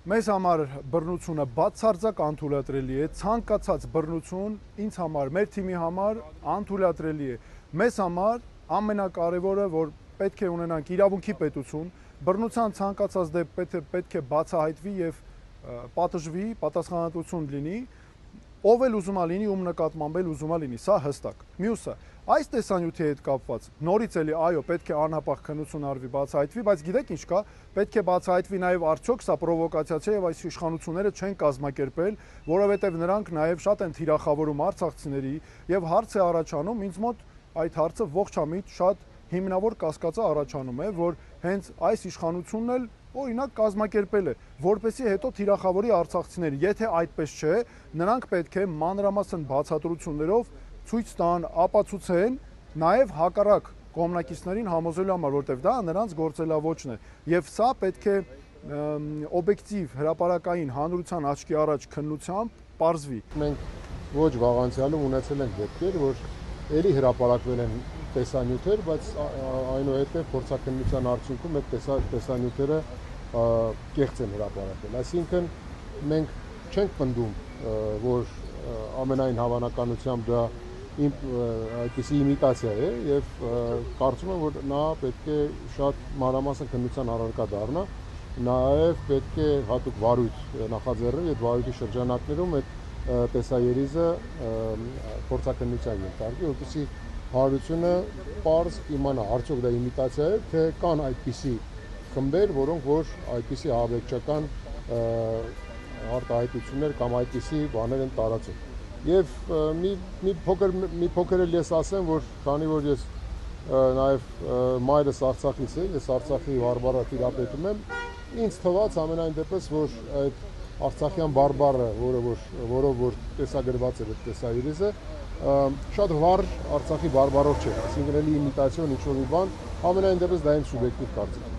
Մեզ համար բռնությունը բացարձակ անթույլատրելի է, ցանկացած բռնություն ինձ համար, մեր թիմի համար անթույլատրելի է։ Մեզ համար ամենակարևորը, որ պետք է ունենանք իրավունքի պետություն, բռնության ցանկացած դեպք պետք է բացահայտվի եւ պատժվի, պատասխանատվություն լինի, ով էլ ուզում է լինի, ում նկատմամբ էլ ուզում է լինի, սա հստակ։ Մյուսը, այս տեսանյութի հետ կապված, նորից էլի, այո, պետք է անհապաղ քննություն արվի, բացահայտվի, բայց գիտեք ինչ կա, պետք է բացահայտվի նաև արդյոք սա պրովոկացիա չէ եւ այս իշխանությունները չեն կազմակերպել, որովհետեւ նրանք նաև շատ են թիրախավորում արցախցիների եւ հարց է առաջանում, ինձ մոտ այդ հարցը ողջամիտ շատ հիմնավոր կասկածը առաջանում է, որ հենց այս իշխանությունն էլ օրինակ կազմակերպել է, որպեսզի հետո թիրախավորի արցախցիների։ Եթե այդպես չէ, նրանք պետք է մանրամասն բացատրություններով ցույց տան, ապացուցեն, նաև հակառակ կողմնակիցներին համոզելու համար, որտեղ դա նրանց գործելավոճն է։ Եվ սա պետք է օբյեկտիվ հրապարակային հանրության աչքի առաջ քննությամբ պարզվի։ Մենք ոչ վաղանցյալում ունեցել ենք դեպքեր, որ ելի հրապարակվել են տեսանյութեր, բայց այնուհետև փորձաքննության արդյունքում այդ տեսանյութերը կեղծ են հրապարակվել։ Այսինքն մենք չենք պնդում, որ ամենայն հավանականությամբ դա այդպիսի իմիտացիա է եւ կարծում եմ, որ նա պետք է շատ մանրամասն քննության առարկա դառնա, նաեւ պետք է հատուկ վարույթ նախաձեռնել այդ վարույթի շրջանակներում այդ տեսաերիզը փորձաքննության ենթարկի, որպեսզի հանրությունը պարզ իմանա արդյոք դա իմիտացիա է, թե կան այդպիսի խմբեր, որոնք որ այդպիսի ահաբեկչական արտահայտություններ կամ այդպիսի բաներ են տարածում։ Եվ մի փոքր էլ ես ասեմ, որ քանի որ ես նաև մայրս Արցախից է, ես Արցախի բարբառը տիրապետում եմ, ինձ թվաց ամենայն դեպս, որ այդ արցախյան բարբառը, որով որ տեսագրված էր այդ տեսաերիզը, շատ վառ Արցախի բարբառով չէ, այսինքն էլի իմիտացիոն ինչ-որ մի բան, ամենայն դեպս դա իմ սուբյեկտիվ կարծիքն է։